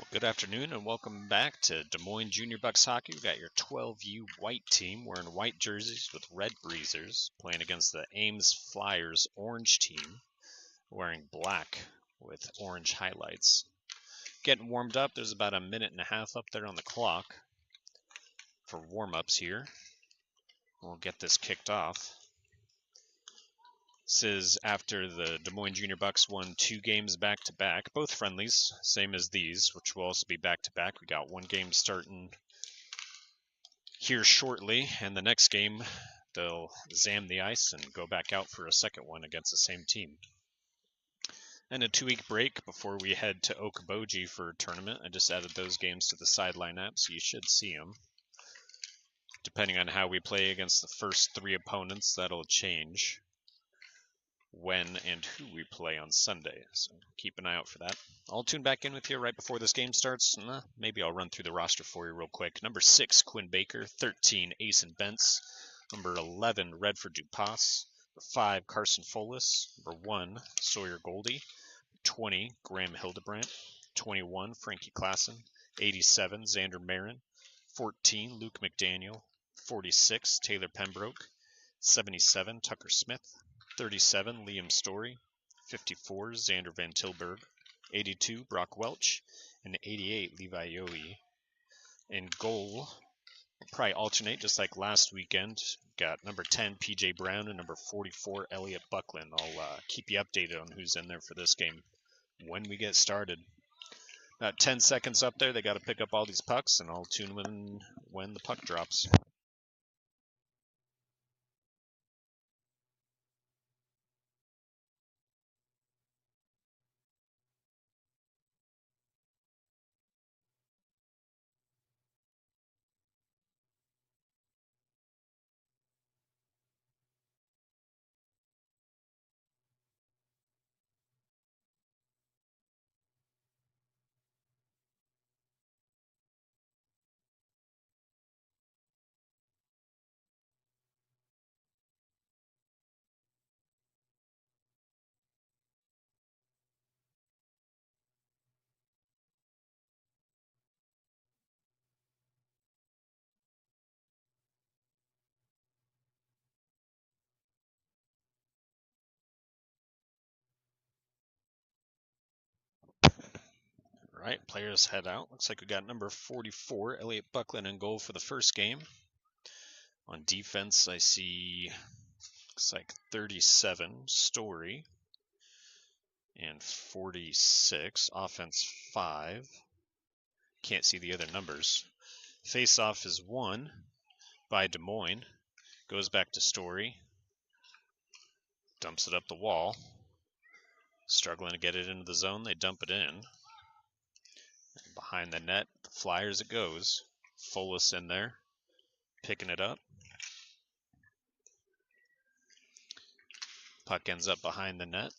Good afternoon and welcome back to Des Moines Junior Bucs Hockey. We've got your 12U white team wearing white jerseys with red breezers playing against the Ames Flyers orange team wearing black with orange highlights. Getting warmed up. There's about a minute and a half up there on the clock for warm-ups here. We'll get this kicked off. This is after the Des Moines Junior Bucs won 2 games back-to-back, both friendlies, same as these, which will also be back-to-back. We got one game starting here shortly, and the next game they'll zam the ice and go back out for a second one against the same team. And a 2-week break before we head to Okoboji for a tournament. I just added those games to the sideline app, so you should see them. Depending on how we play against the first 3 opponents, that'll change when and who we play on Sunday, so keep an eye out for that. I'll tune back in with you right before this game starts. Maybe I'll run through the roster for you real quick. Number 6, Quinn Baker. 13, Asen Bentz. Number 11, Redford Dupas. Number 5, Carson Folis. Number 1, Sawyer Goldie. 20, Graham Hildebrandt. 21, Frankie Klassen. 87, Xander Marin. 14, Luke McDaniel. 46, Taylor Pembroke. 77, Tucker Smith. 37, Liam Story. 54, Xander Van Tilburg. 82, Brock Welch. And 88, Levi Yohe. In goal, we'll probably alternate just like last weekend. Got number 10, PJ Brown, and number 44, Elliot Buckland. I'll keep you updated on who's in there for this game when we get started. About 10 seconds up there, they got to pick up all these pucks, and I'll tune in when the puck drops. All right, players head out. Looks like we got number 44, Elliot Buckland, in goal for the first game. On defense, I see, looks like 37, Story, and 46. Offense, 5. Can't see the other numbers. Face-off is 1 by Des Moines. Goes back to Story. Dumps it up the wall. Struggling to get it into the zone. They dump it in. And behind the net, the Flyers it goes. Folis in there, picking it up. Puck ends up behind the net.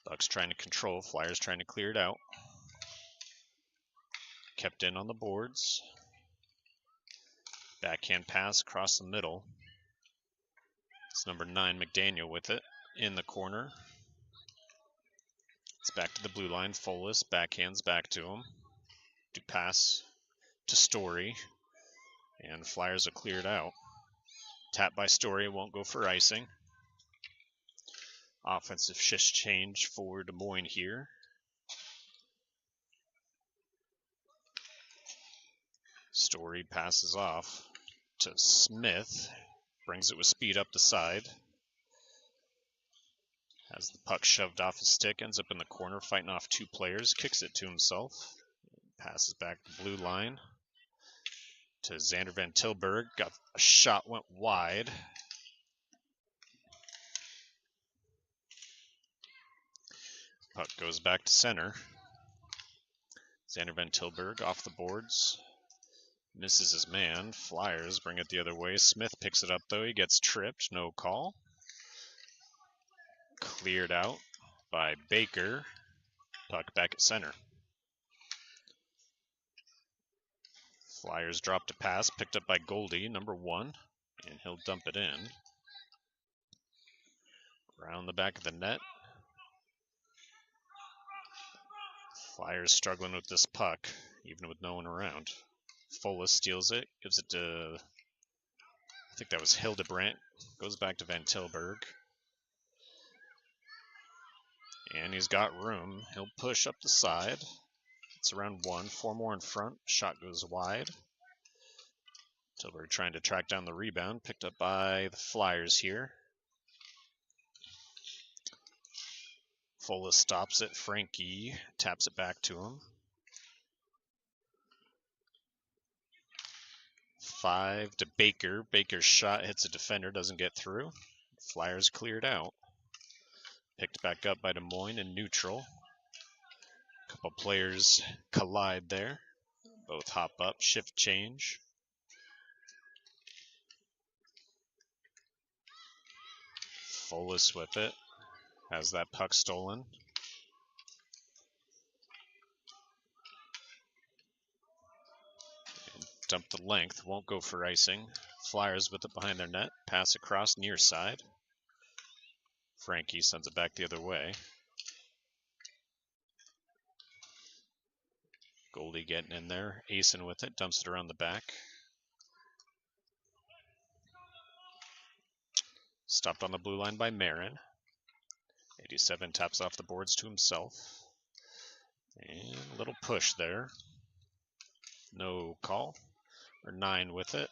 Bucks trying to control, Flyers trying to clear it out. Kept in on the boards. Backhand pass across the middle. It's number 9, McDaniel with it in the corner. It's back to the blue line. Folis backhands back to him. Dupas to Story. And Flyers are cleared out. Tap by Story, won't go for icing. Offensive shift change for Des Moines here. Story passes off to Smith. Brings it with speed up the side. Has the puck shoved off his stick. Ends up in the corner fighting off 2 players. Kicks it to himself. Passes back the blue line to Xander Van Tilburg. Got a shot, went wide. Puck goes back to center. Xander Van Tilburg off the boards. Misses his man. Flyers bring it the other way. Smith picks it up though. He gets tripped. No call. Cleared out by Baker. Puck back at center. Flyers dropped a pass. Picked up by Goldie, number 1. And he'll dump it in. Around the back of the net. Flyers struggling with this puck, even with no one around. Fola steals it, gives it to, I think that was Hildebrandt, goes back to Van Tilburg. And he's got room. He'll push up the side. It's around 1, 4 more in front. Shot goes wide. Tilburg trying to track down the rebound, picked up by the Flyers here. Fola stops it. Frankie taps it back to him. 5 to Baker. Baker's shot hits a defender, doesn't get through. Flyers cleared out. Picked back up by Des Moines in neutral. A couple players collide there. Both hop up, shift change. Folis with it. Has that puck stolen. And dump the length. Won't go for icing. Flyers with it behind their net. Pass across near side. Frankie sends it back the other way. Goldie getting in there. Asen with it. Dumps it around the back. Stopped on the blue line by Marin. 87 taps off the boards to himself. And a little push there. No call. Or 9 with it.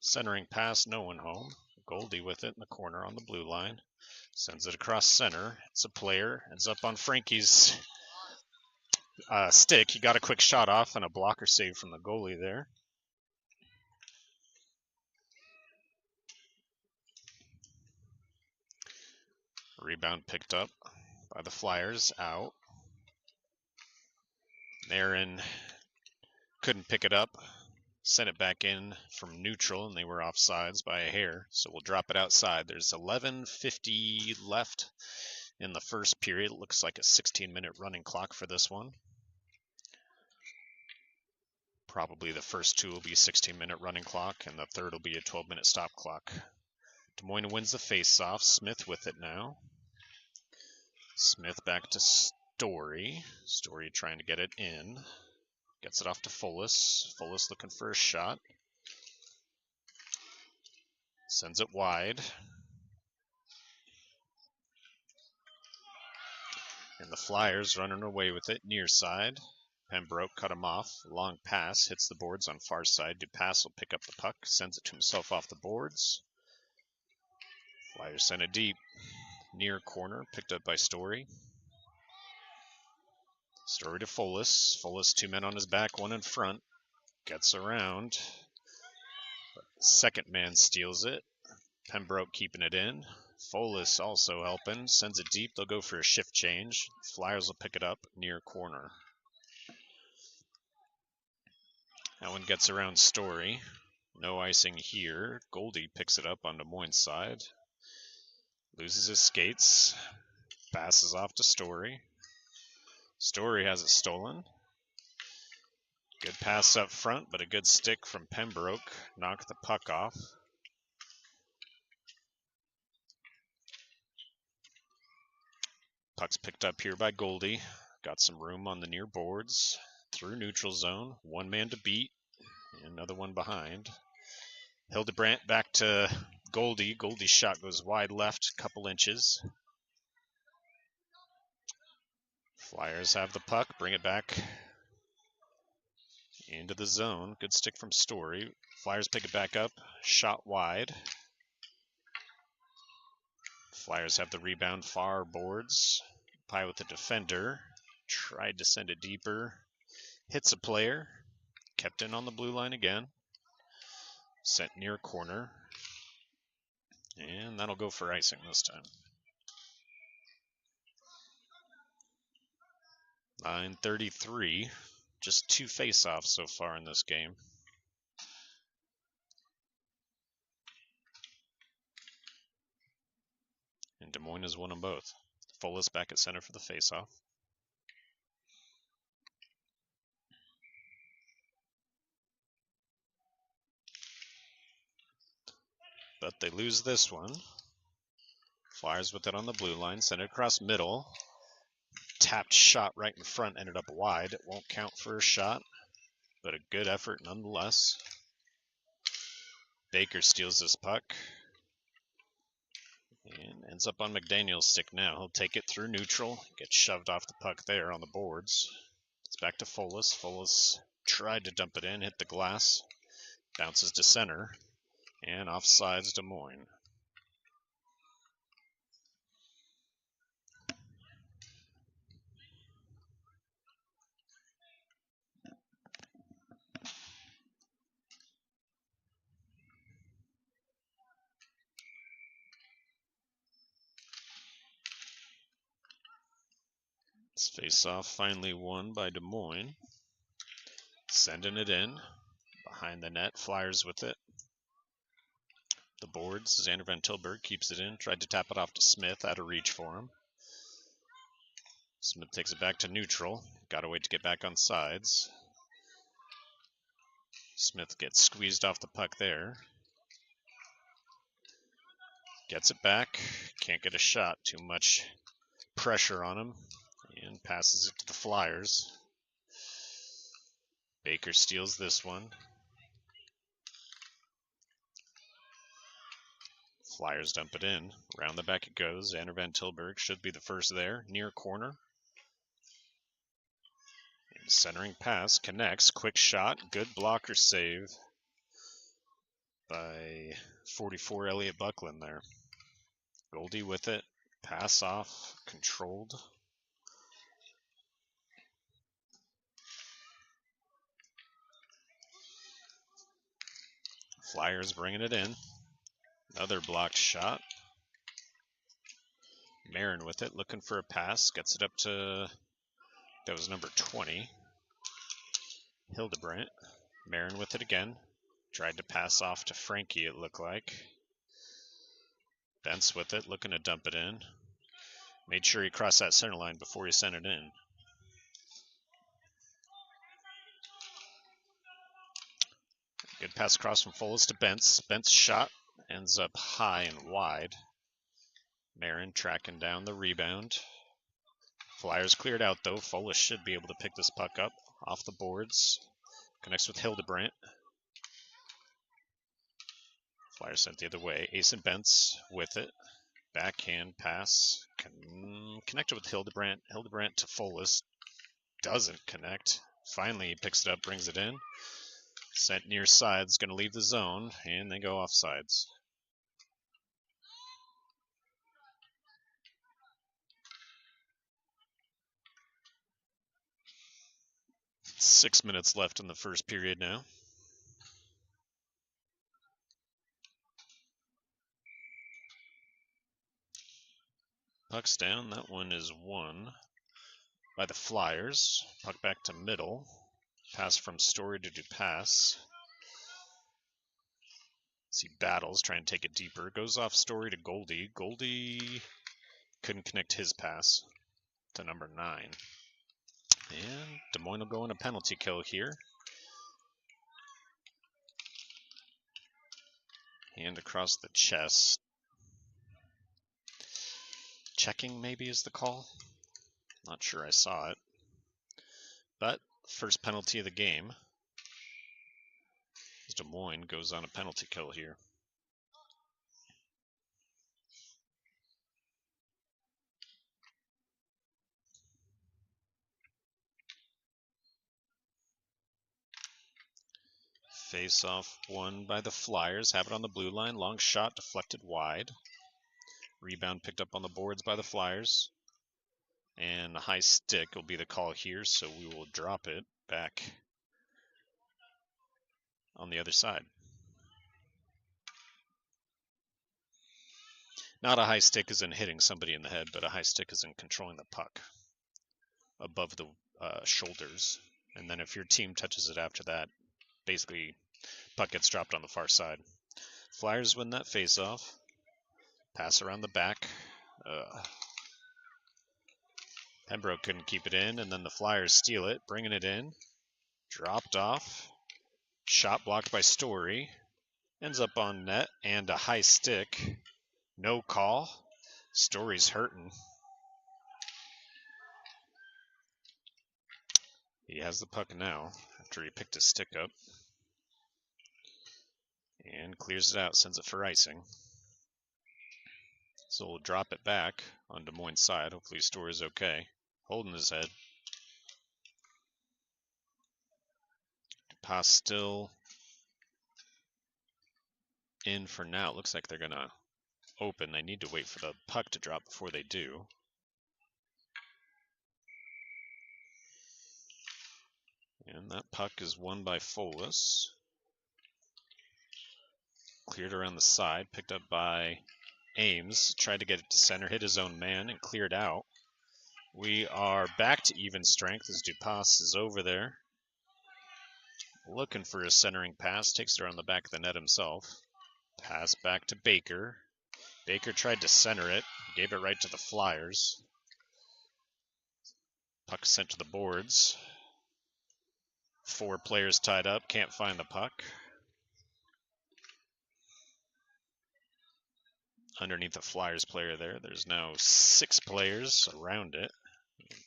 Centering pass, no one home. Goldie with it in the corner on the blue line. Sends it across center. It's a player. Ends up on Frankie's stick. He got a quick shot off and a blocker save from the goalie there. Rebound picked up by the Flyers. Out. Marin couldn't pick it up. Sent it back in from neutral, and they were offsides by a hair. So we'll drop it outside. There's 11:50 left in the first period. It looks like a 16-minute running clock for this one. Probably the first 2 will be a 16-minute running clock, and the third will be a 12-minute stop clock. Des Moines wins the face-off. Smith with it now. Smith back to Story. Story trying to get it in. Gets it off to Folis. Folis looking for a shot. Sends it wide. And the Flyers running away with it near side. Pembroke cut him off. Long pass hits the boards on far side. Dupas will pick up the puck. Sends it to himself off the boards. Flyers send it deep. Near corner. Picked up by Story. Story to Folis. Folis 2 men on his back, 1 in front. Gets around. Second man steals it. Pembroke keeping it in. Folis also helping. Sends it deep. They'll go for a shift change. Flyers will pick it up near corner. That one gets around Story. No icing here. Goldie picks it up on Des Moines' side. Loses his skates. Passes off to Story. Story has it stolen. Good pass up front, but a good stick from Pembroke. Knocked the puck off. Puck's picked up here by Goldie. Got some room on the near boards. Through neutral zone. 1 man to beat. Another one behind. Hildebrandt back to Goldie. Goldie's shot goes wide left, couple inches. Flyers have the puck. Bring it back into the zone. Good stick from Story. Flyers pick it back up. Shot wide. Flyers have the rebound far boards. Pie with the defender. Tried to send it deeper. Hits a player. Kept in on the blue line again. Sent near corner. And that'll go for icing this time. 9:33. Just 2 face-offs so far in this game. And Des Moines has won them both. Folis back at center for the face-off. But they lose this one. Flyers with it on the blue line. Send it across middle. tapped shot right in front ended up wide. It won't count for a shot, but a good effort nonetheless. Baker steals this puck and ends up on McDaniel's stick now. He'll take it through neutral, gets shoved off the puck there on the boards. It's back to Folas. Folas tried to dump it in, hit the glass, bounces to center, and offsides Des Moines. This face-off finally won by Des Moines. Sending it in. Behind the net, Flyers with it. The boards, Xander Van Tilburg keeps it in. Tried to tap it off to Smith, out of reach for him. Smith takes it back to neutral. Got to wait to get back on sides. Smith gets squeezed off the puck there. Gets it back. Can't get a shot. Too much pressure on him. And passes it to the Flyers. Baker steals this one. Flyers dump it in. Round the back it goes. Xander Van Tilburg should be the first there. Near corner. And centering pass. Connects. Quick shot. Good blocker save by 44 Elliott Buckland there. Goldie with it. Pass off. Controlled. Flyers bringing it in. Another blocked shot. Marin with it, looking for a pass. Gets it up to, that was number 20. Hildebrandt. Marin with it again. Tried to pass off to Frankie, it looked like. Bentz with it, looking to dump it in. Made sure he crossed that center line before he sent it in. Good pass across from Folas to Bentz. Bentz shot ends up high and wide. Marin tracking down the rebound. Flyers cleared out though. Folas should be able to pick this puck up off the boards. Connects with Hildebrandt. Flyers sent the other way. Ace and Bentz with it. Backhand pass. Connected with Hildebrandt. Hildebrandt to Folas. Doesn't connect. Finally he picks it up, brings it in. Sent near side's going to leave the zone, and they go off sides. Six minutes left in the first period now. Puck's down. That one is won by the Flyers. Puck back to middle. Pass from Story to Dupas. See battles, trying to take it deeper. Goes off Story to Goldie. Goldie couldn't connect his pass to number 9. And Des Moines will go in a penalty kill here. Hand across the chest. Checking maybe is the call. Not sure I saw it. But first penalty of the game. Des Moines goes on a penalty kill here. Face off won by the Flyers. Have it on the blue line. Long shot deflected wide. Rebound picked up on the boards by the Flyers. And the high stick will be the call here, so we will drop it back on the other side. Not a high stick as in hitting somebody in the head, but a high stick as in controlling the puck above the shoulders. And then if your team touches it after that, basically puck gets dropped on the far side. Flyers win that face-off. Pass around the back. Pembroke couldn't keep it in, and then the Flyers steal it, bringing it in. Dropped off. Shot blocked by Story. Ends up on net, and a high stick. No call. Story's hurting. He has the puck now after he picked his stick up. And clears it out, sends it for icing. So we'll drop it back on Des Moines' side. Hopefully Story is okay. Holding his head. Pass still in for now. It looks like they're going to open. They need to wait for the puck to drop before they do. And that puck is won by Folis. Cleared around the side, picked up by Ames. Tried to get it to center, hit his own man, and cleared out. We are back to even strength as Dupas is over there. Looking for a centering pass, takes it around the back of the net himself. Pass back to Baker. Baker tried to center it, gave it right to the Flyers. Puck sent to the boards. 4 players tied up, can't find the puck. Underneath the Flyers player there, there's now 6 players around it.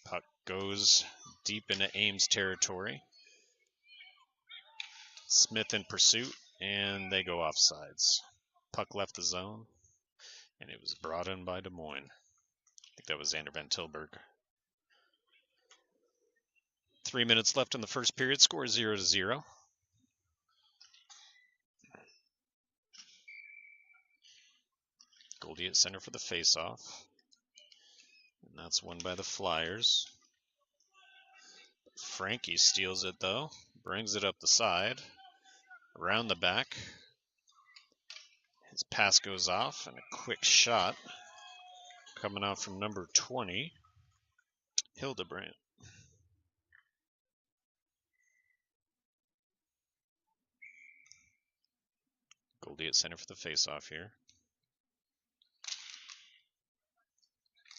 Puck goes deep into Ames territory. Smith in pursuit, and they go offsides. Puck left the zone, and it was brought in by Des Moines. I think that was Xander Van Tilburg. 3 minutes left in the first period, score 0-0. Goldie at center for the faceoff. And that's won by the Flyers. Frankie steals it though, brings it up the side, around the back. His pass goes off, and a quick shot coming out from number 20, Hildebrandt. Goldie at center for the faceoff here.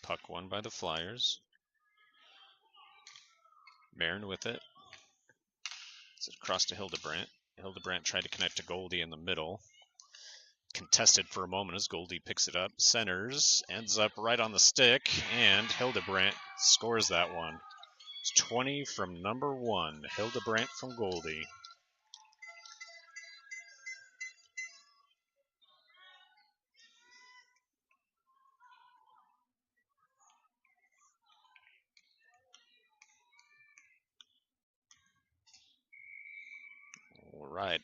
Puck won by the Flyers. Marin with it. It's across to Hildebrandt. Hildebrandt tried to connect to Goldie in the middle. Contested for a moment as Goldie picks it up. Centers, ends up right on the stick, and Hildebrandt scores that one. It's 20 from number 1, Hildebrandt from Goldie. All right.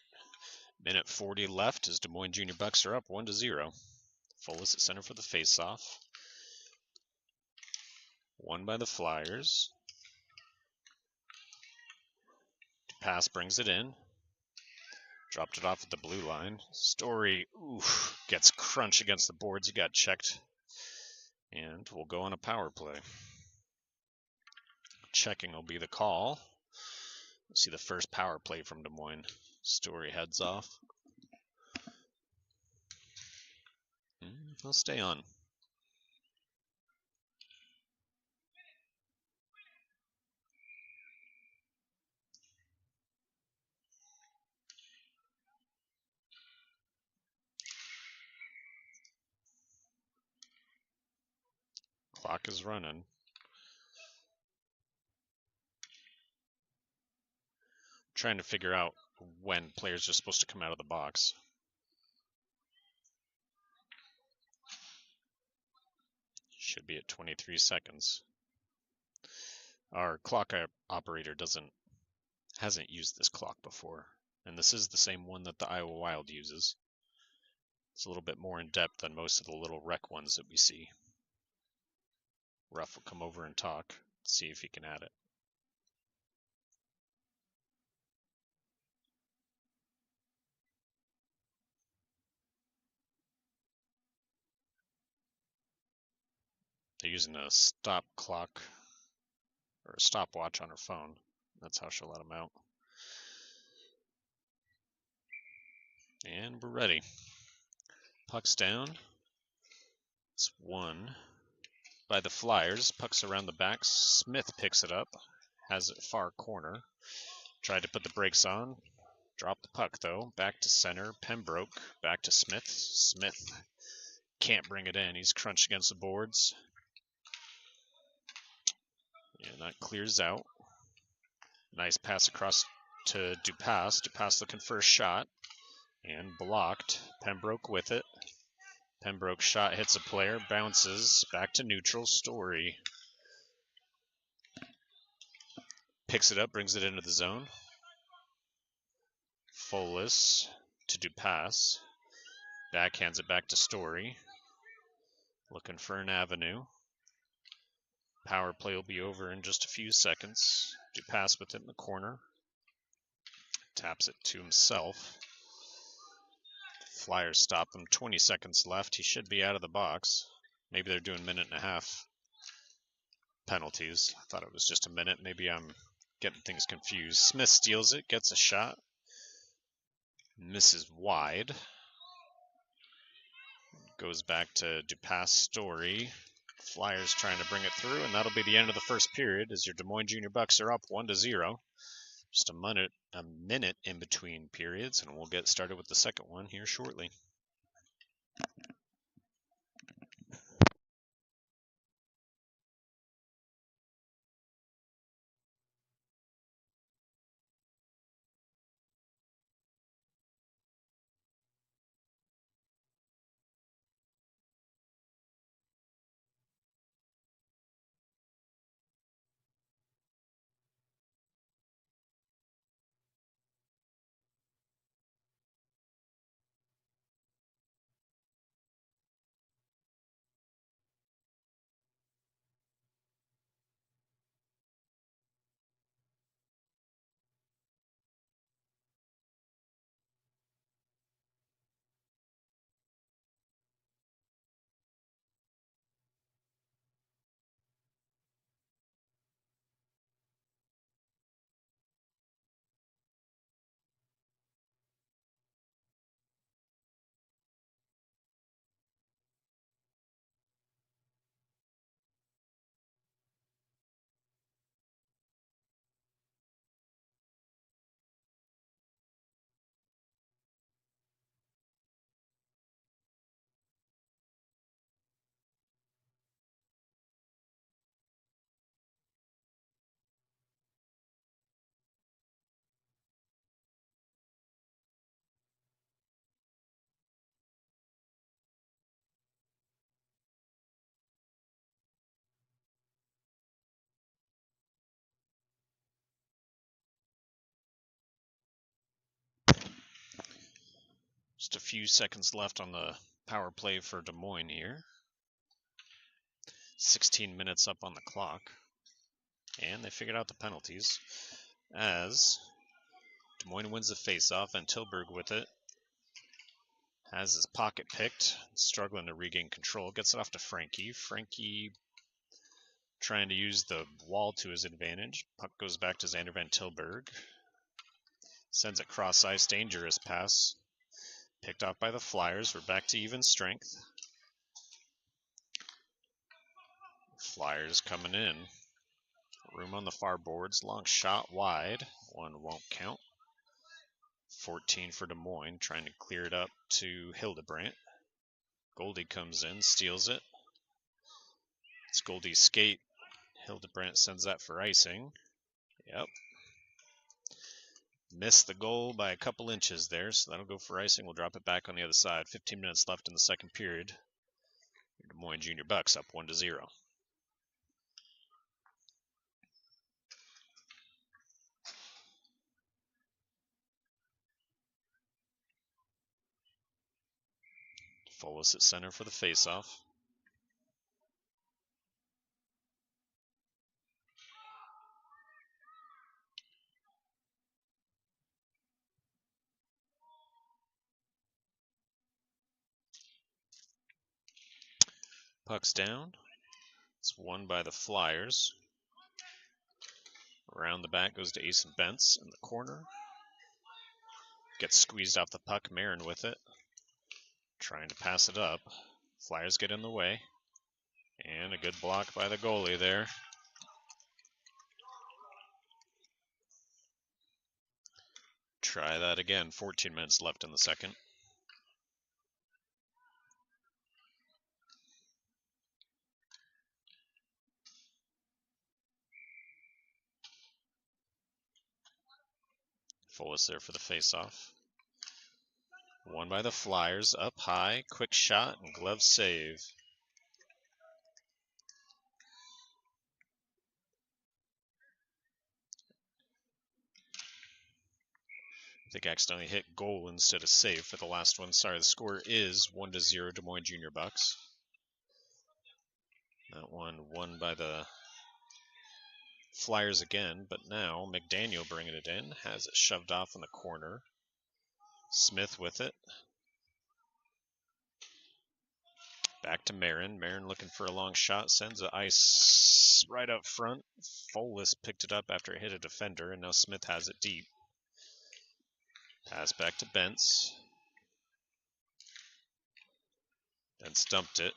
Minute 40 left as Des Moines Junior Bucs are up 1-0. Folis at center for the faceoff. Won by the Flyers. Pass brings it in. Dropped it off at the blue line. Story, gets crunched against the boards. He got checked. And we'll go on a power play. Checking will be the call. We'll see the first power play from Des Moines. Story heads off. He'll stay on. Clock is running. Trying to figure out when players are supposed to come out of the box. Should be at 23 seconds. Our clock operator hasn't used this clock before, and this is the same one that the Iowa Wild uses. It's a little bit more in depth than most of the little rec ones that we see. Ruff will come over and talk, see if he can add it. They're using a stop clock or a stopwatch on her phone. That's how she'll let them out. And we're ready. Puck's down. It's won by the Flyers. Puck's around the back. Smith picks it up. Has it far corner. Tried to put the brakes on. Dropped the puck though. Back to center. Pembroke. Back to Smith. Smith can't bring it in. He's crunched against the boards. And that clears out. Nice pass across to Dupas. Dupas looking for a shot. And blocked. Pembroke with it. Pembroke's shot hits a player, bounces back to neutral. Story picks it up, brings it into the zone. Folis to Dupas. Backhands it back to Story. Looking for an avenue. Power play will be over in just a few seconds. Dupas with it in the corner. Taps it to himself. Flyers stop him. 20 seconds left. He should be out of the box. Maybe they're doing minute and a half penalties. I thought it was just a minute. Maybe I'm getting things confused. Smith steals it, gets a shot. Misses wide. Goes back to Dupas. Story. Flyers trying to bring it through, and that'll be the end of the first period as your Des Moines Junior Bucs are up 1-0. Just a minute in between periods, and we'll get started with the second one here shortly. Just a few seconds left on the power play for Des Moines here. 16 minutes up on the clock. And they figured out the penalties as Des Moines wins the faceoff, and Tilburg with it. Has his pocket picked, struggling to regain control. Gets it off to Frankie. Frankie trying to use the wall to his advantage. Puck goes back to Xander Van Tilburg. Sends it cross ice, dangerous pass. Picked off by the Flyers. We're back to even strength. Flyers coming in. Room on the far boards. Long shot wide. One won't count. 14 for Des Moines. Trying to clear it up to Hildebrandt. Goldie comes in, steals it. It's Goldie's skate. Hildebrandt sends that for icing. Yep. Missed the goal by a couple inches there, so that'll go for icing. We'll drop it back on the other side. 15 minutes left in the second period. Des Moines Junior Bucs up 1-0. Folis at center for the faceoff. Puck's down. It's won by the Flyers. Around the back goes to Ace and Bentz in the corner. Gets squeezed off the puck. Marin with it. Trying to pass it up. Flyers get in the way. And a good block by the goalie there. Try that again. 14 minutes left in the second. Fullest there for the face-off. Won by the Flyers, up high, quick shot, and glove save. I think I accidentally hit goal instead of save for the last one. Sorry, the score is 1-0 Des Moines Junior Bucs. That one won by the Flyers again, but now McDaniel bringing it in, has it shoved off in the corner. Smith with it. Back to Marin. Marin looking for a long shot, sends the ice right up front. Folis picked it up after it hit a defender, and now Smith has it deep. Pass back to Bentz. Bentz dumped it.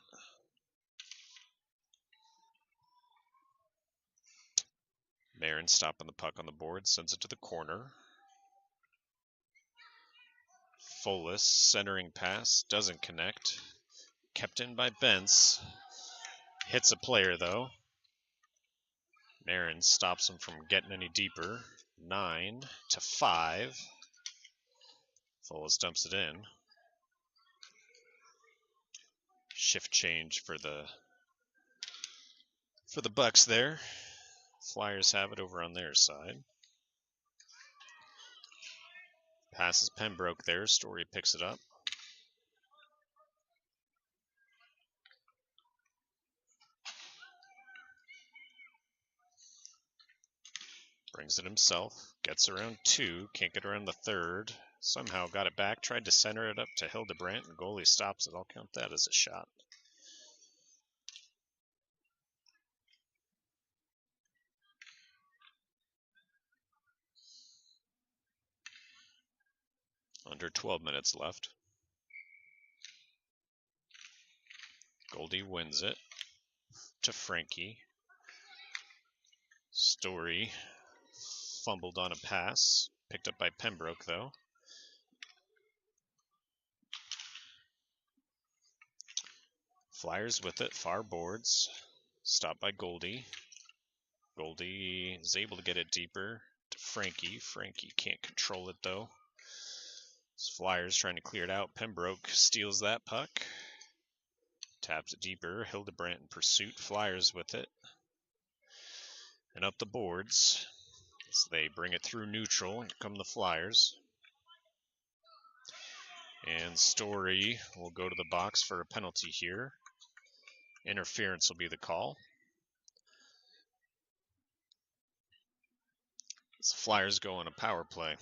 Marin stopping the puck on the board, sends it to the corner. Folis, centering pass, doesn't connect. Kept in by Bentz. Hits a player, though. Marin stops him from getting any deeper. 9-5. Folis dumps it in. Shift change for the Bucs there. Flyers have it over on their side. Passes Pembroke there. Story picks it up. Brings it himself. Gets around 2. Can't get around the third. Somehow got it back. Tried to center it up to Hildebrandt, and goalie stops it. I'll count that as a shot. Under 12 minutes left. Goldie wins it to Frankie. Story fumbled on a pass. Picked up by Pembroke, though. Flyers with it. Far boards. Stopped by Goldie. Goldie is able to get it deeper to Frankie. Frankie can't control it, though. Flyers trying to clear it out. Pembroke steals that puck. Taps it deeper. Hildebrandt in pursuit. Flyers with it. And up the boards. So they bring it through neutral. Here come the Flyers. And Story will go to the box for a penalty here. Interference will be the call. As the Flyers go on a power play.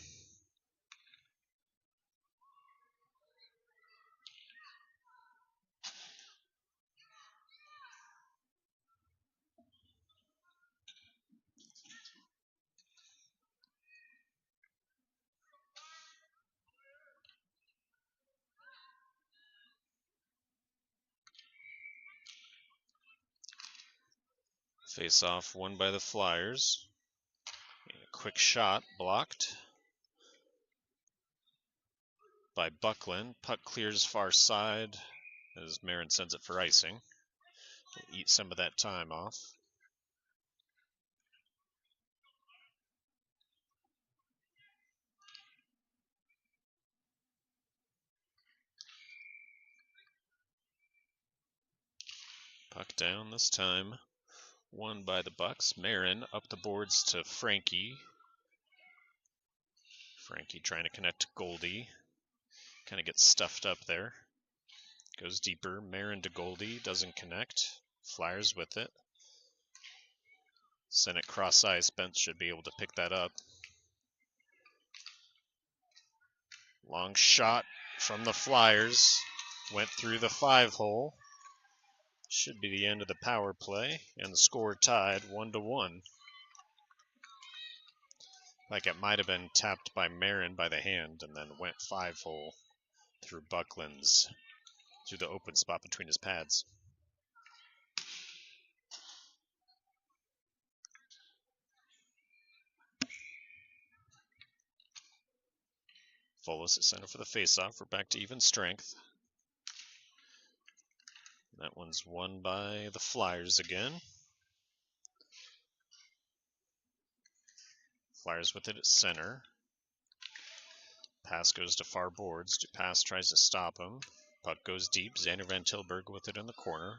Face-off won by the Flyers. And a quick shot blocked by Buckland. Puck clears far side as Marin sends it for icing. We'll eat some of that time off. Puck down this time. Won by the Bucs. Marin up the boards to Frankie. Frankie trying to connect to Goldie. Kind of gets stuffed up there. Goes deeper. Marin to Goldie. Doesn't connect. Flyers with it. Send it cross ice. Bentz should be able to pick that up. Long shot from the Flyers. Went through the 5-hole. Should be the end of the power play. And the score tied 1-1. Like it might have been tapped by Marin by the hand and then went 5-hole through Buckland's, through the open spot between his pads. Folis at center for the faceoff. We're back to even strength. That one's won by the Flyers again. Flyers with it at center. Pass goes to far boards. Dupass tries to stop him. Puck goes deep. Xander Van Tilburg with it in the corner.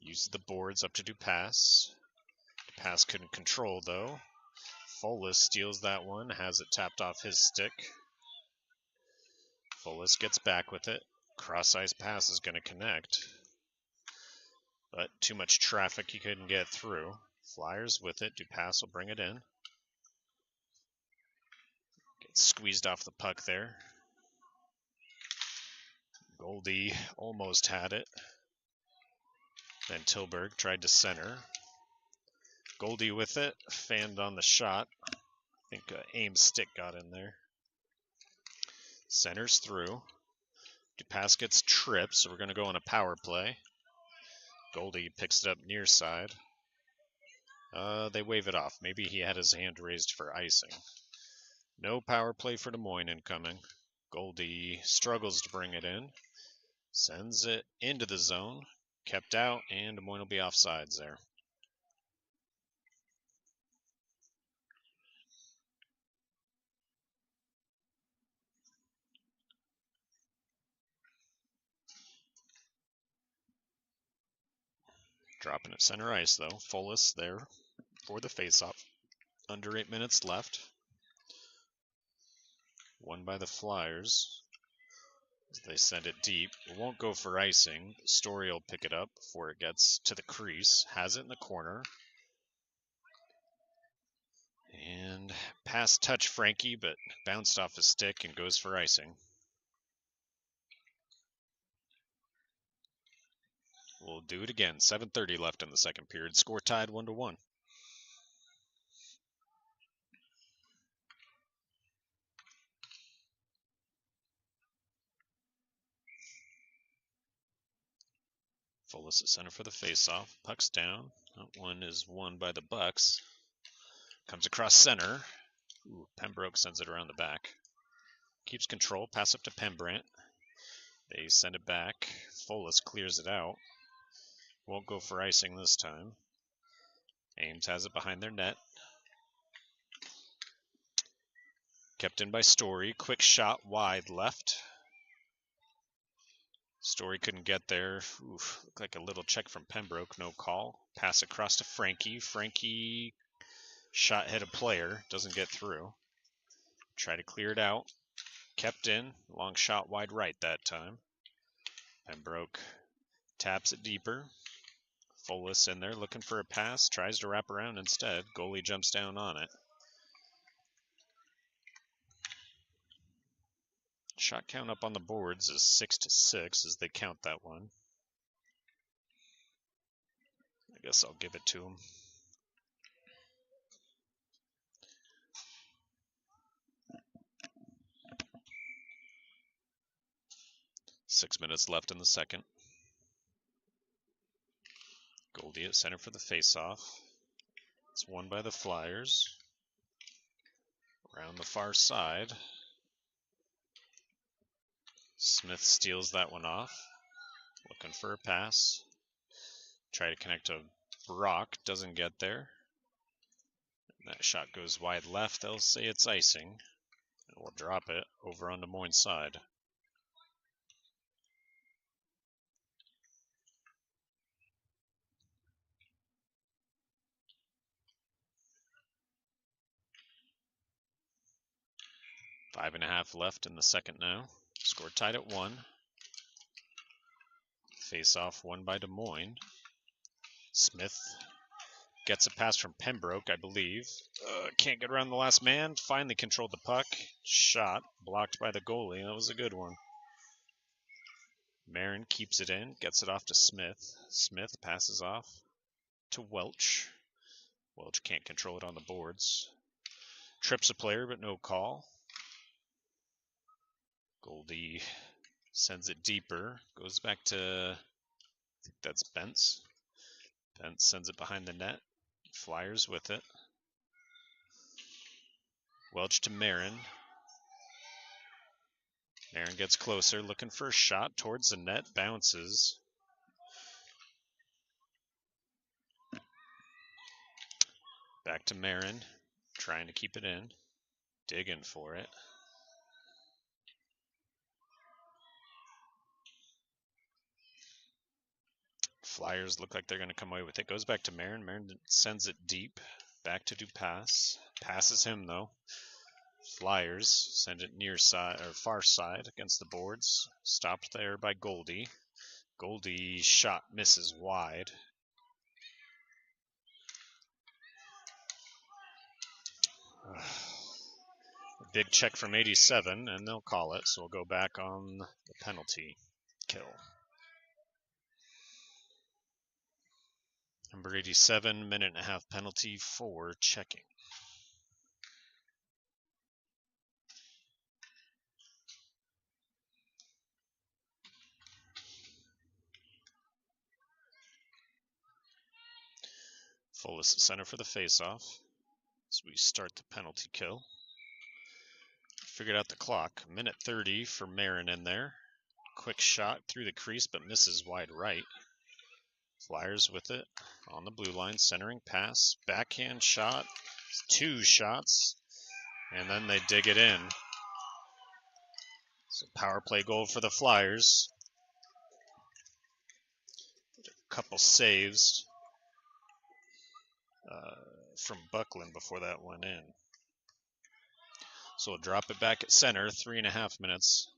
Uses the boards up to Dupass. Dupass couldn't control, though. Folis steals that one. Has it tapped off his stick. Folis gets back with it. Cross-ice pass is going to connect. But too much traffic, he couldn't get through. Flyers with it. Dupass will bring it in. Gets squeezed off the puck there. Goldie almost had it. Then Tilburg tried to center. Goldie with it. Fanned on the shot. I think Ames' stick got in there. Centers through. Dupass gets tripped, so we're going to go on a power play. Goldie picks it up near side. They wave it off. Maybe he had his hand raised for icing. No power play for Des Moines incoming. Goldie struggles to bring it in. Sends it into the zone. Kept out, and Des Moines will be offsides there. Dropping it center ice, though. Folis there for the faceoff. Under 8 minutes left. Won by the Flyers. They send it deep. It won't go for icing. Story will pick it up before it gets to the crease. Has it in the corner. And pass touch Frankie, but bounced off his stick and goes for icing. We'll do it again. 7:30 left in the second period. Score tied 1-1. Folis at center for the faceoff. Puck's down. That one is won by the Bucs. Comes across center. Ooh, Pembroke sends it around the back. Keeps control. Pass up to Pembrant. They send it back. Folis clears it out. Won't go for icing this time. Ames has it behind their net. Kept in by Story. Quick shot wide left. Story couldn't get there. Oof, looked like a little check from Pembroke. No call. Pass across to Frankie. Frankie shot hit a player. Doesn't get through. Try to clear it out. Kept in. Long shot wide right that time. Pembroke taps it deeper. Folis in there looking for a pass. Tries to wrap around instead. Goalie jumps down on it. Shot count up on the boards is 6-6 as they count that one. I guess I'll give it to him. Six minutes left in the second. Goldie at center for the faceoff. It's won by the Flyers. Around the far side. Smith steals that one off. Looking for a pass. Try to connect to Brock. Doesn't get there. And that shot goes wide left. They'll say it's icing. And we'll drop it over on Des Moines' side. Five and a half left in the second now. Score tied at 1. Face-off won by Des Moines. Smith gets a pass from Pembroke, I believe. Can't get around the last man. Finally controlled the puck. Shot blocked by the goalie. That was a good one. Marin keeps it in. Gets it off to Smith. Smith passes off to Welch. Welch can't control it on the boards. Trips a player, but no call. Goldie sends it deeper. Goes back to, I think that's Bentz. Bentz sends it behind the net. Flyers with it. Welch to Marin. Marin gets closer, looking for a shot towards the net. Bounces. Back to Marin, trying to keep it in. Digging for it. Flyers look like they're going to come away with it. Goes back to Marin. Marin sends it deep. Back to Dupas. Passes him, though. Flyers send it near side or far side against the boards. Stopped there by Goldie. Goldie's shot misses wide. A big check from 87, and they'll call it, so we'll go back on the penalty kill. Number 87, minute-and-a-half penalty for checking. Fullest at center for the faceoff. So we start the penalty kill. Figured out the clock. Minute 30 for Marin in there. Quick shot through the crease, but misses wide right. Flyers with it on the blue line. Centering pass. Backhand shot. 2 shots. And then they dig it in. So power play goal for the Flyers. A couple saves from Buckland before that went in. So we'll drop it back at center. 3.5 minutes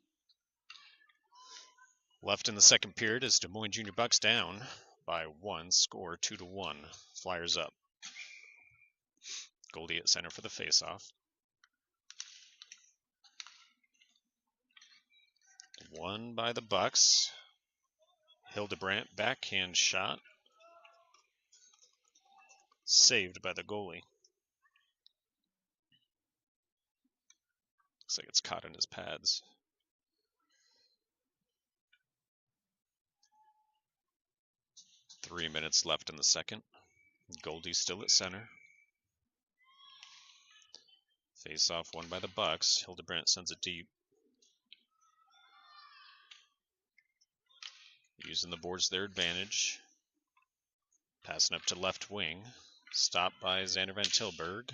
left in the second period as Des Moines Junior Bucs down by 1. Score 2-1. Flyers up. Goldie at center for the faceoff. Won by the Bucs. Hildebrandt backhand shot. Saved by the goalie. Looks like it's caught in his pads. Three minutes left in the second. Goldie still at center. Face-off won by the Bucs. Hildebrandt sends it deep. Using the boards to their advantage. Passing up to left wing. Stopped by Xander Van Tilburg.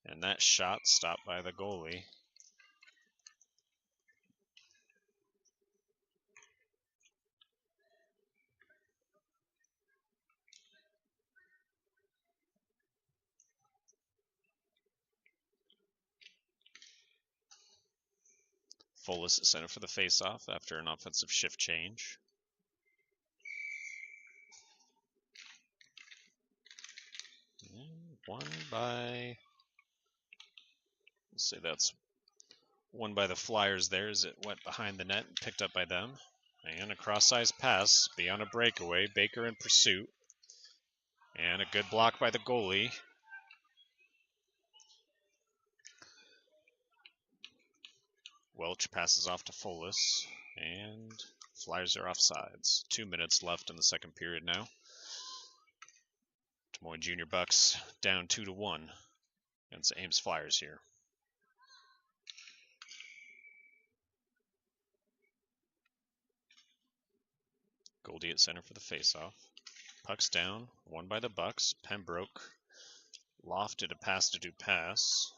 And that shot stopped by the goalie. Fullest at center for the face-off after an offensive shift change. Won by, let's say that's won by the Flyers there as it went behind the net and picked up by them. And a cross-ice pass beyond a breakaway. Baker in pursuit. And a good block by the goalie. Welch passes off to Folis. And Flyers are offsides. 2 minutes left in the second period now. Des Moines Junior Bucs down 2-1 against the Ames Flyers here. Goldie at center for the faceoff. Puck's down, won by the Bucs. Pembroke lofted a pass to Dupas.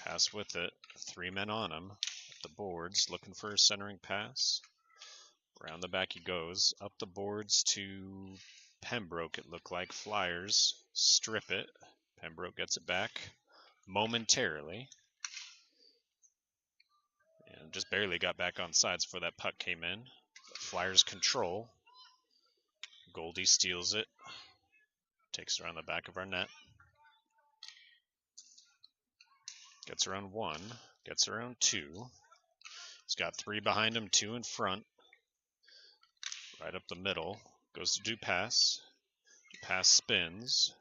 Pass with it. 3 men on him. At the boards, looking for a centering pass. Around the back he goes. Up the boards to Pembroke, it looked like. Flyers strip it. Pembroke gets it back momentarily. And just barely got back on sides before that puck came in. Flyers control. Goldie steals it. Takes it around the back of our net. Gets around 1. Gets around 2. He's got 3 behind him, 2 in front. Right up the middle. Goes to Dupas. Dupas spins.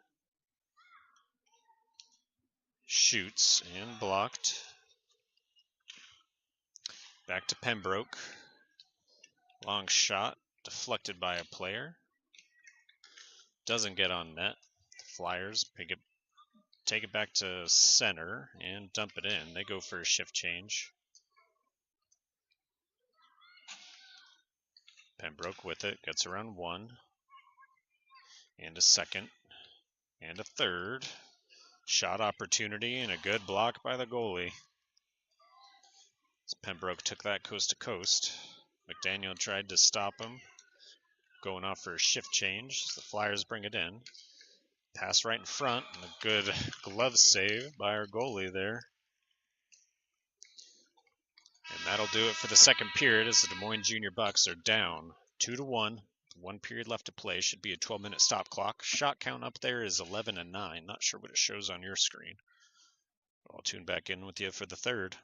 Shoots and blocked. Back to Pembroke. Long shot. Deflected by a player. Doesn't get on net. Flyers take it back to center and dump it in. They go for a shift change. Pembroke with it. Gets around 1. And a second. And a third. Shot opportunity and a good block by the goalie. As Pembroke took that coast to coast. McDaniel tried to stop him. Going off for a shift change as the Flyers bring it in. Pass right in front, and a good glove save by our goalie there. And that'll do it for the second period as the Des Moines Junior Bucs are down 2-1. 1 period left to play. Should be a 12-minute stop clock. Shot count up there is 11-9. Not sure what it shows on your screen. I'll tune back in with you for the third.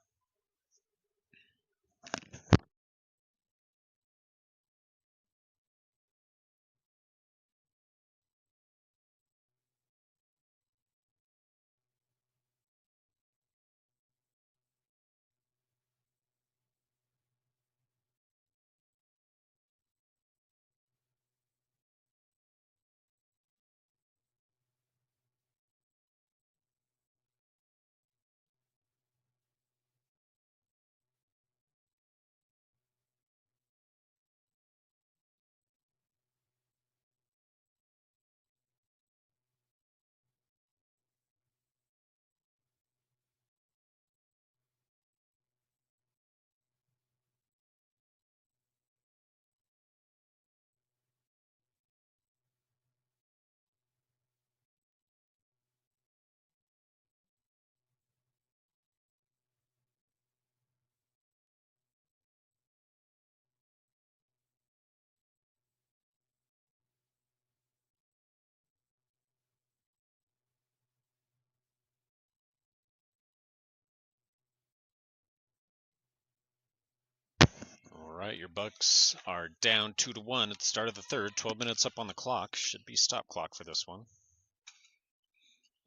All right, your Bucs are down 2-1 at the start of the third. 12 minutes up on the clock. Should be stop clock for this one.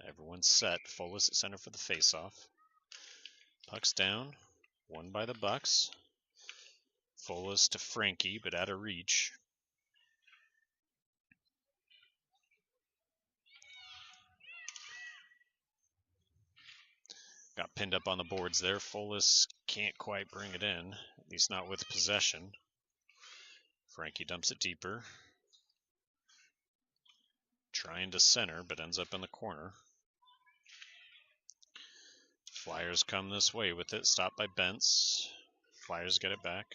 Everyone's set. Folas at center for the faceoff. Puck's down. Won by the Bucs. Folas to Frankie, but out of reach. Got pinned up on the boards there. Folas can't quite bring it in, at least not with possession. Frankie dumps it deeper. Trying to center, but ends up in the corner. Flyers come this way with it. Stopped by Bentz. Flyers get it back.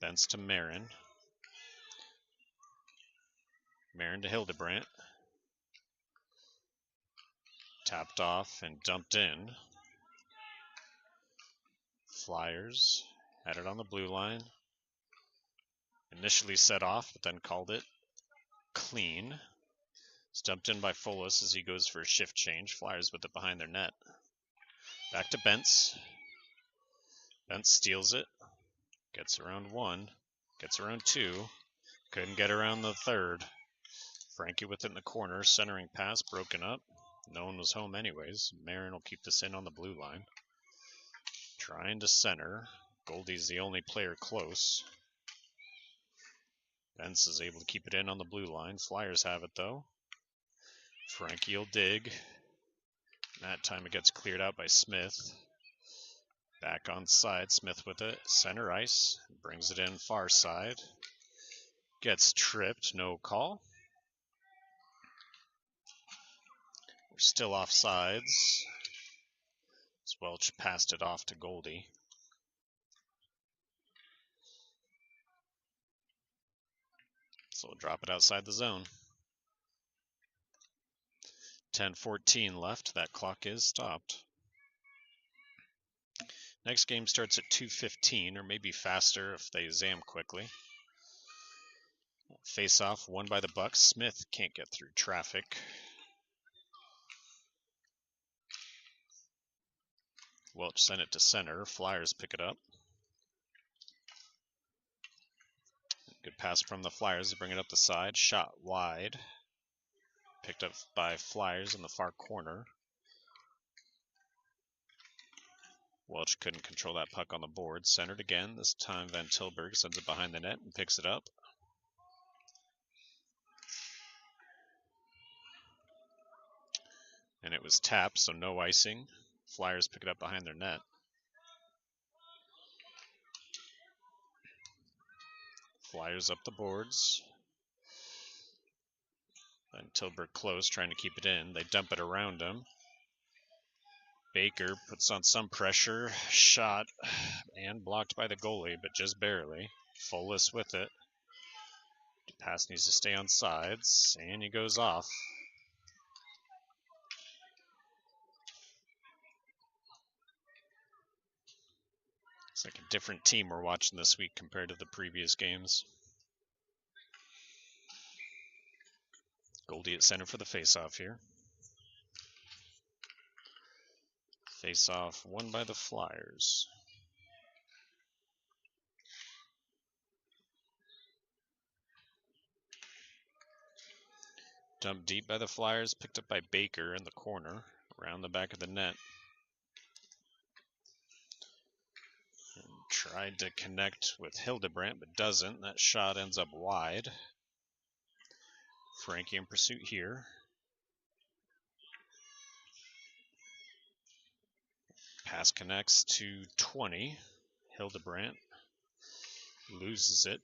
Bentz to Marin. Marin to Hildebrandt. Tapped off and dumped in. Flyers had it on the blue line. Initially set off, but then called it clean. It's dumped in by Folas as he goes for a shift change. Flyers with it behind their net. Back to Bentz. Bentz steals it. Gets around one. Gets around two. Couldn't get around the third. Frankie with it in the corner. Centering pass broken up. No one was home anyways. Marin will keep this in on the blue line. Trying to center. Goldie's the only player close. Bentz is able to keep it in on the blue line. Flyers have it though. Frankie will dig. That time it gets cleared out by Smith. Back on side, Smith with it. Center ice. Brings it in far side. Gets tripped. No call. We're still off sides. Welch passed it off to Goldie. So we'll drop it outside the zone. 10:14 left. That clock is stopped. Next game starts at 2:15, or maybe faster if they zam quickly. Face-off won by the Bucs. Smith can't get through traffic. Welch sent it to center. Flyers pick it up. Good pass from the Flyers to bring it up the side. Shot wide. Picked up by Flyers in the far corner. Welch couldn't control that puck on the board. Centered again. This time Van Tilburg sends it behind the net and picks it up. And it was tapped, so no icing. Flyers pick it up behind their net. Flyers up the boards. And Tilburg close, trying to keep it in. They dump it around him. Baker puts on some pressure, shot, and blocked by the goalie, but just barely. Folis with it. Pass needs to stay on sides, and he goes off. It's like a different team we're watching this week compared to the previous games. Goldie at center for the face-off here. Face-off won by the Flyers. Dumped deep by the Flyers, picked up by Baker in the corner, around the back of the net. And tried to connect with Hildebrandt, but doesn't. That shot ends up wide. Frankie in pursuit here. Pass connects to 20. Hildebrandt loses it.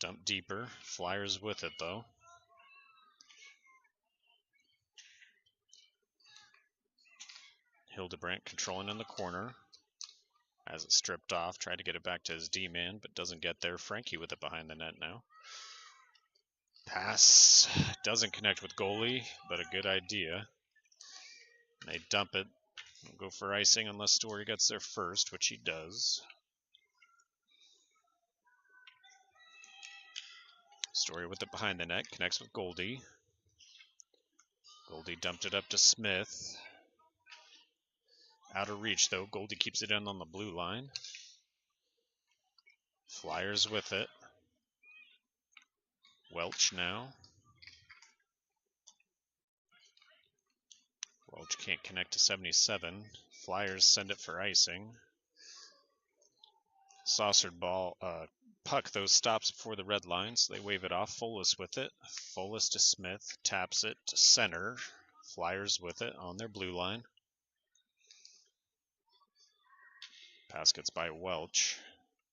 Dump deeper. Flyers with it, though. Hildebrandt controlling in the corner. Has it stripped off. Tried to get it back to his D-man, but doesn't get there. Frankie with it behind the net now. Pass doesn't connect with goalie, but a good idea. They dump it. They'll go for icing unless Story gets there first, which he does. Story with it behind the net. Connects with Goldie. Goldie dumped it up to Smith. Out of reach, though. Goldie keeps it in on the blue line. Flyers with it. Welch now. Welch can't connect to 77. Flyers send it for icing. Saucered ball. Puck, though, stops before the red line, so they wave it off. Folis with it. Folis to Smith. Taps it to center. Flyers with it on their blue line. Pass gets by Welch.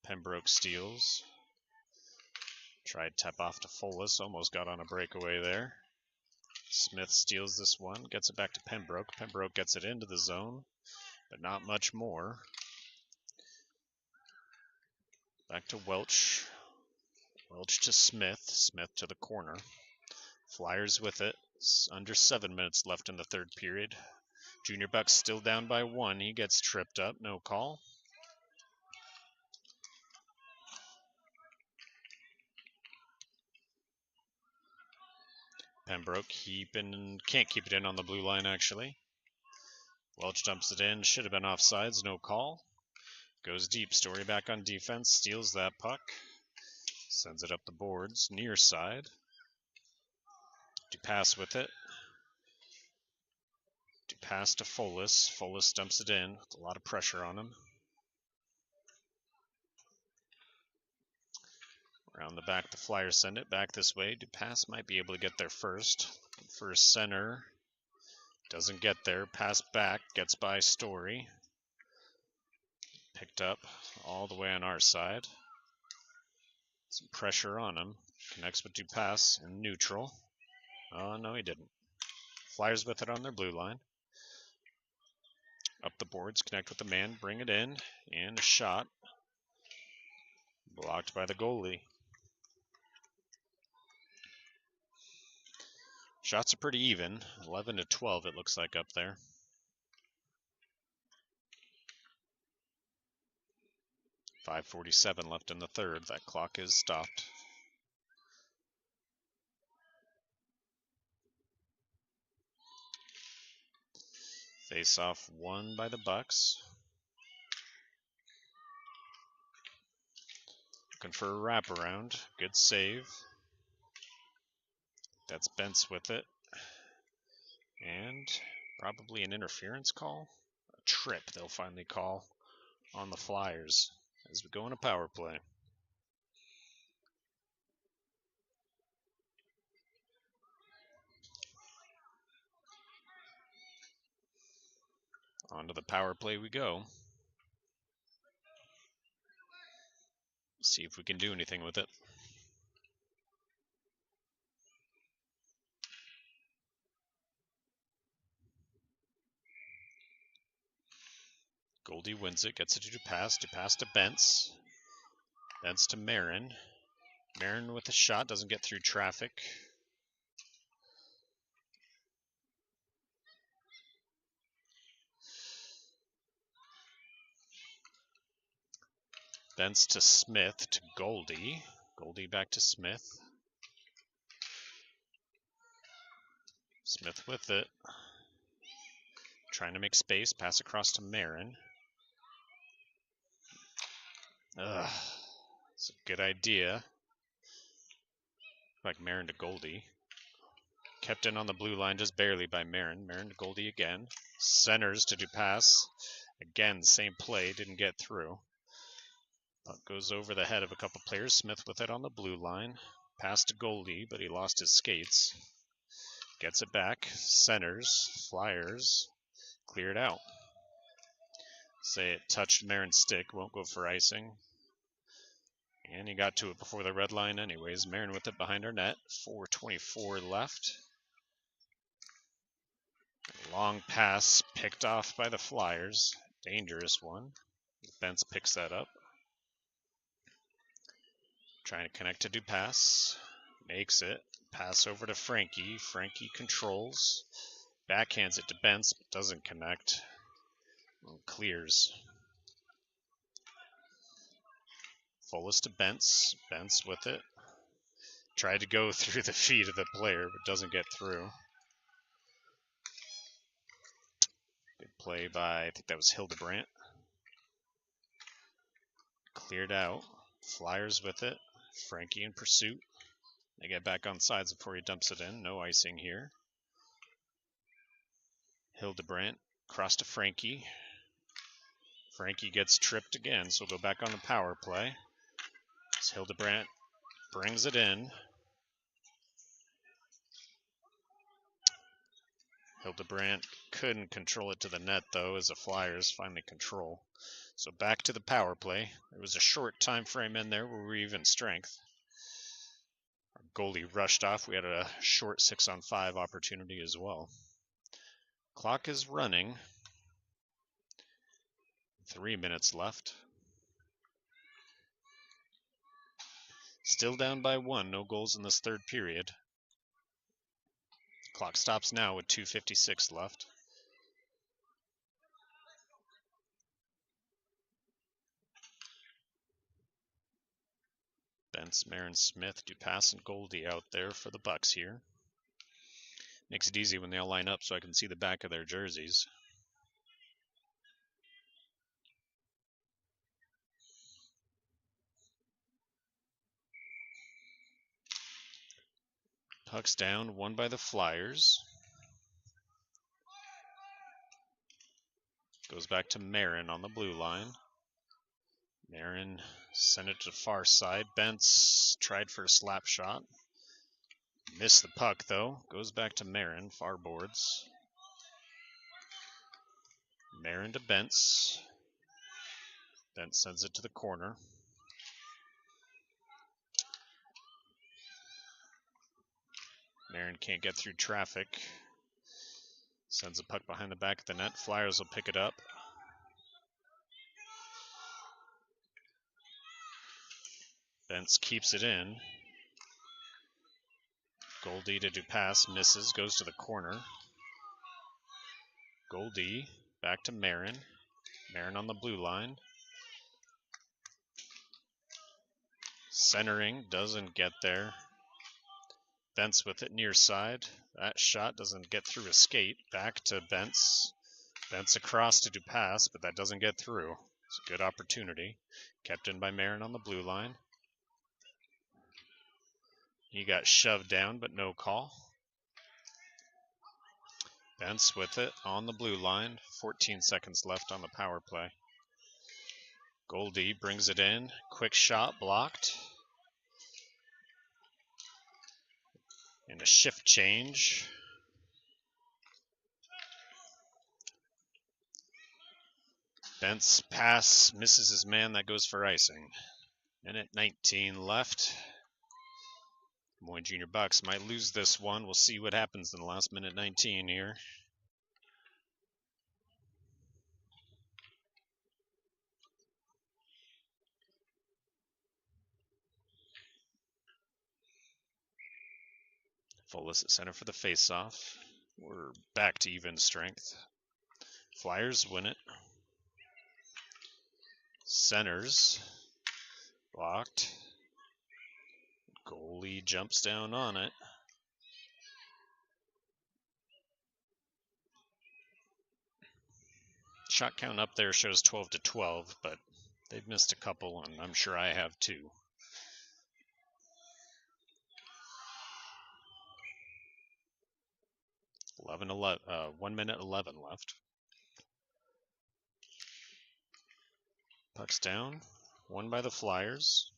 Pembroke steals. Tried tap off to Folis. Almost got on a breakaway there. Smith steals this one. Gets it back to Pembroke. Pembroke gets it into the zone, but not much more. Back to Welch. Welch to Smith. Smith to the corner. Flyers with it. It's under 7 minutes left in the third period. Junior Bucs still down by 1. He gets tripped up. No call. Pembroke can't keep it in on the blue line, actually. Welch dumps it in. Should have been offsides. No call. Goes deep. Story back on defense. Steals that puck. Sends it up the boards. Near side. Dupass with it. Dupass to Folis. Folis dumps it in with a lot of pressure on him. Around the back, the Flyers send it back this way. Dupass might be able to get there first. First center. Doesn't get there. Pass back. Gets by Story. Picked up all the way on our side. Some pressure on him. Connects with Dupass in neutral. Oh, no, he didn't. Flyers with it on their blue line. Up the boards. Connect with the man. Bring it in. And a shot. Blocked by the goalie. Shots are pretty even. 11 to 12 it looks like up there. .547 left in the third. That clock is stopped. Face-off won by the Bucs. Looking for a wraparound. Good save. That's Bentz with it. And probably an interference call. A trip they'll finally call on the Flyers as we go in a power play. On to the power play we go. See if we can do anything with it. Goldie wins it, gets it to DuPass to Bentz. Bentz to Marin. Marin with a shot, doesn't get through traffic. Bentz to Smith to Goldie. Goldie back to Smith. Smith with it. Trying to make space, pass across to Marin. It's a good idea. Like Marin to Goldie. Kept in on the blue line just barely by Marin. Marin to Goldie again. Centers to DuPass. Again, same play, didn't get through. Puck goes over the head of a couple players. Smith with it on the blue line. Pass to Goldie, but he lost his skates. Gets it back. Centers. Flyers. Cleared out. Say it touched Marin's stick. Won't go for icing. And he got to it before the red line anyways. Marin with it behind our net. 4:24 left. Long pass picked off by the Flyers. Dangerous one. Bentz picks that up. Trying to connect to DuPass. Makes it. Pass over to Frankie. Frankie controls. Backhands it to Bentz, but doesn't connect. Clears. Fullest to Bentz. Bentz with it. Tried to go through the feet of the player, but doesn't get through. Good play by, I think that was Hildebrandt. Cleared out. Flyers with it. Frankie in pursuit. They get back on sides before he dumps it in. No icing here. Hildebrandt cross to Frankie. Frankie gets tripped again, so we'll go back on the power play. As Hildebrandt brings it in. Hildebrandt couldn't control it to the net, though, as the Flyers finally control. So back to the power play. There was a short time frame in there where we were even strength. Our goalie rushed off. We had a short 6-on-5 opportunity as well. Clock is running. 3 minutes left. Still down by 1. No goals in this third period. Clock stops now with 2:56 left. Bentz, Marin, Smith, DuPass, and Goldie out there for the Bucks here. Makes it easy when they all line up so I can see the back of their jerseys. Puck's down, won by the Flyers. Goes back to Marin on the blue line. Marin sent it to the far side. Bentz tried for a slap shot. Missed the puck, though. Goes back to Marin, far boards. Marin to Bentz. Bentz sends it to the corner. Marin can't get through traffic. Sends a puck behind the back of the net. Flyers will pick it up. Bentz keeps it in. Goldie to DuPass, misses, goes to the corner. Goldie back to Marin. Marin on the blue line. Centering, doesn't get there. Bentz with it near side. That shot doesn't get through a skate. Back to Bentz. Bentz across to DuPass, but that doesn't get through. It's a good opportunity. Kept in by Marin on the blue line. He got shoved down, but no call. Bentz with it on the blue line. 14 seconds left on the power play. Goldie brings it in. Quick shot blocked. And a shift change. Bentz pass misses his man. That goes for icing. Minute 19 left. Des Moines Junior Bucs might lose this one. We'll see what happens in the last minute 19 here. Fullest at center for the face-off. We're back to even strength. Flyers win it. Centers. Blocked. Goalie jumps down on it. Shot count up there shows 12-12, but they've missed a couple, and I'm sure I have too. – 1 minute 11 left. Puck's down. Won by the Flyers.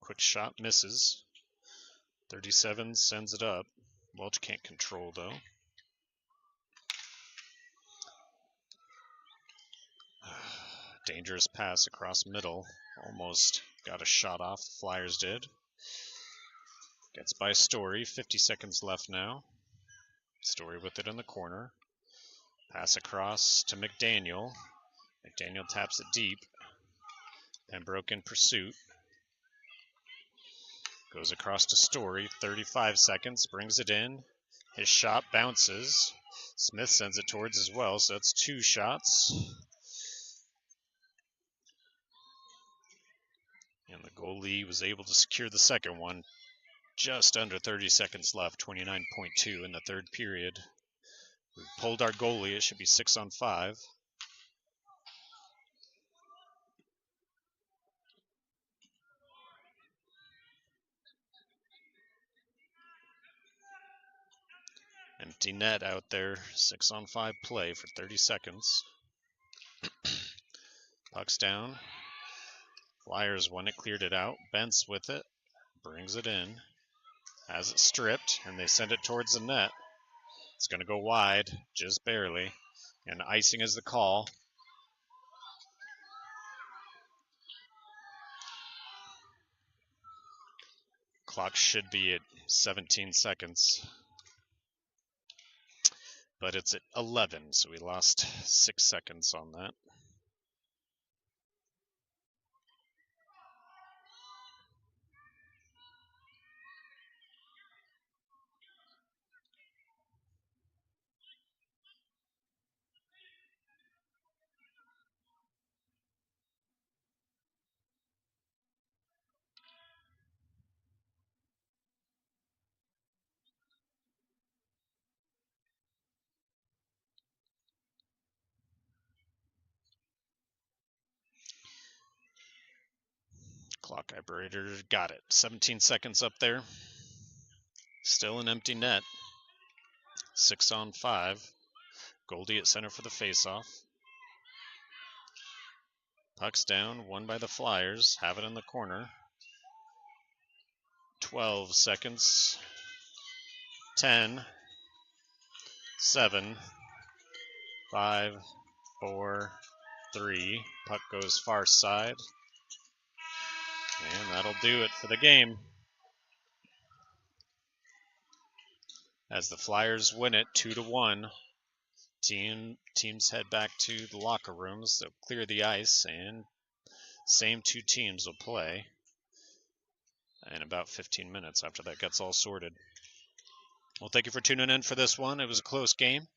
Quick shot misses. 37 sends it up. Welch can't control though. Dangerous pass across middle. Almost got a shot off. The Flyers did. Gets by Story. 50 seconds left now. Story with it in the corner. Pass across to McDaniel. McDaniel taps it deep. Pembroke in pursuit. Goes across to Story. 35 seconds. Brings it in. His shot bounces. Smith sends it towards as well, so that's 2 shots. And the goalie was able to secure the second one. Just under 30 seconds left. 29.2 in the third period. We've pulled our goalie. It should be 6-on-5. Empty net out there. 6-on-5 play for 30 seconds. Puck's down. Flyers won it, cleared it out. Bentz with it. Brings it in. Has it stripped, and they send it towards the net. It's going to go wide, just barely. And icing is the call. Clock should be at 17 seconds. But it's at 11, so we lost 6 seconds on that. Clock operator got it. 17 seconds up there. Still an empty net. 6-on-5. Goldie at center for the faceoff. Puck's down. Won by the Flyers. Have it in the corner. 12 seconds. 10. 7. 5. 4. 3. Puck goes far side. And that'll do it for the game. As the Flyers win it 2-1. Teams head back to the locker rooms. They'll clear the ice, and same 2 teams will play in about 15 minutes after that gets all sorted. Well, thank you for tuning in for this one. It was a close game.